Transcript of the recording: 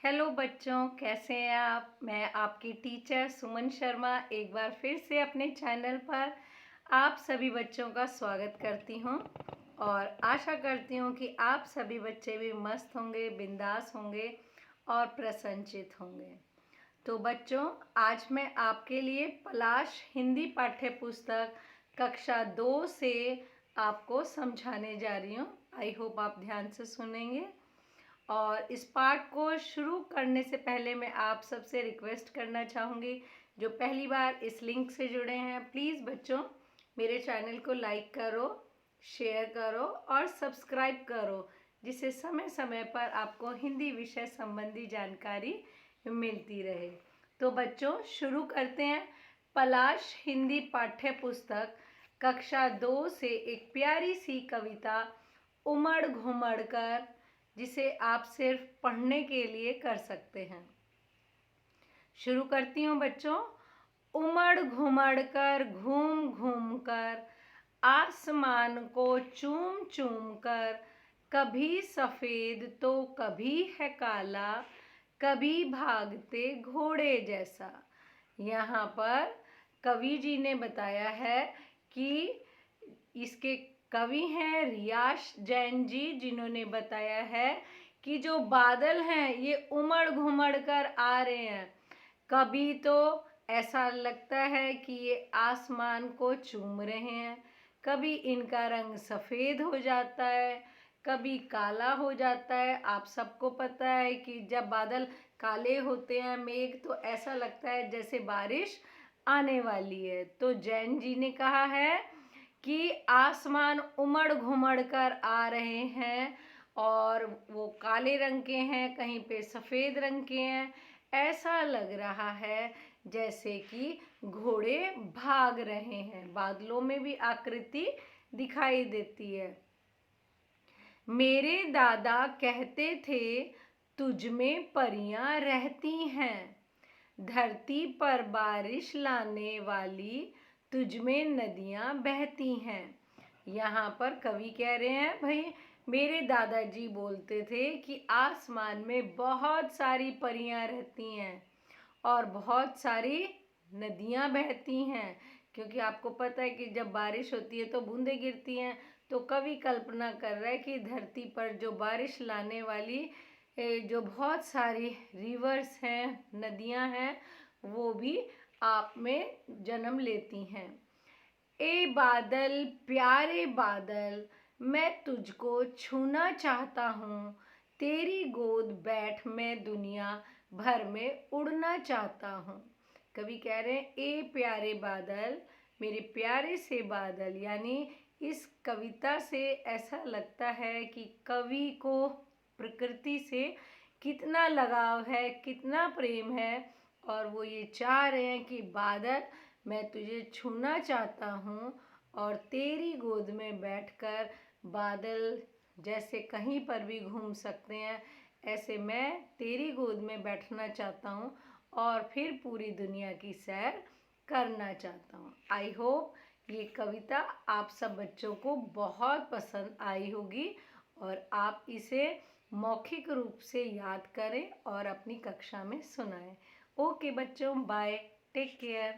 Hello बच्चों, कैसे हैं आप। मैं आपकी टीचर सुमन शर्मा एक बार फिर से अपने चैनल पर आप सभी बच्चों का स्वागत करती हूं और आशा करती हूं कि आप सभी बच्चे भी मस्त होंगे, बिंदास होंगे और प्रसन्नचित होंगे। तो बच्चों, आज मैं आपके लिए पलाश हिंदी पाठ्य पुस्तक कक्षा 2 से आपको समझाने जा रही हूँ। आई होप आप ध्यान से सुनेंगे। और इस पाठ को शुरू करने से पहले मैं आप सबसे रिक्वेस्ट करना चाहूँगी, जो पहली बार इस लिंक से जुड़े हैं, प्लीज़ बच्चों मेरे चैनल को लाइक करो, शेयर करो और सब्सक्राइब करो, जिससे समय समय पर आपको हिंदी विषय संबंधी जानकारी मिलती रहे। तो बच्चों, शुरू करते हैं। पलाश हिंदी पाठ्य पुस्तक कक्षा 2 से एक प्यारी सी कविता उमड़ घुमड़ कर, जिसे आप सिर्फ पढ़ने के लिए कर सकते हैं। शुरू करती हूँ बच्चों। उमड़ घुमड़ कर, घूम घूम कर, आसमान को चूम चूम कर, कभी सफेद तो कभी है काला, कभी भागते घोड़े जैसा। यहाँ पर कवि जी ने बताया है कि इसके कवि हैं रियाश जैन जी, जिन्होंने बताया है कि जो बादल हैं ये उमड़ घुमड़ कर आ रहे हैं। कभी तो ऐसा लगता है कि ये आसमान को चूम रहे हैं, कभी इनका रंग सफ़ेद हो जाता है, कभी काला हो जाता है। आप सबको पता है कि जब बादल काले होते हैं मेघ, तो ऐसा लगता है जैसे बारिश आने वाली है। तो जैन जी ने कहा है कि आसमान उमड़ घुमड़ कर आ रहे हैं और वो काले रंग के हैं, कहीं पे सफ़ेद रंग के हैं। ऐसा लग रहा है जैसे कि घोड़े भाग रहे हैं। बादलों में भी आकृति दिखाई देती है। मेरे दादा कहते थे तुझ में परियां रहती हैं, धरती पर बारिश लाने वाली तुझ में नदियां बहती हैं। यहाँ पर कवि कह रहे हैं, भाई मेरे दादाजी बोलते थे कि आसमान में बहुत सारी परियां रहती हैं और बहुत सारी नदियां बहती हैं। क्योंकि आपको पता है कि जब बारिश होती है तो बूंदें गिरती हैं। तो कवि कल्पना कर रहा है कि धरती पर जो बारिश लाने वाली जो बहुत सारी रिवर्स हैं, नदियां हैं, वो भी आप में जन्म लेती हैं। ए बादल प्यारे बादल, मैं तुझको छूना चाहता हूँ, तेरी गोद बैठ मैं दुनिया भर में उड़ना चाहता हूँ। कवि कह रहे हैं ए प्यारे बादल, मेरे प्यारे से बादल। यानी इस कविता से ऐसा लगता है कि कवि को प्रकृति से कितना लगाव है, कितना प्रेम है, और वो ये चाह रहे हैं कि बादल मैं तुझे छूना चाहता हूँ और तेरी गोद में बैठकर बादल जैसे कहीं पर भी घूम सकते हैं, ऐसे मैं तेरी गोद में बैठना चाहता हूँ और फिर पूरी दुनिया की सैर करना चाहता हूँ। आई होप ये कविता आप सब बच्चों को बहुत पसंद आई होगी और आप इसे मौखिक रूप से याद करें और अपनी कक्षा में सुनाएं। ओके बच्चों, बाय, टेक केयर।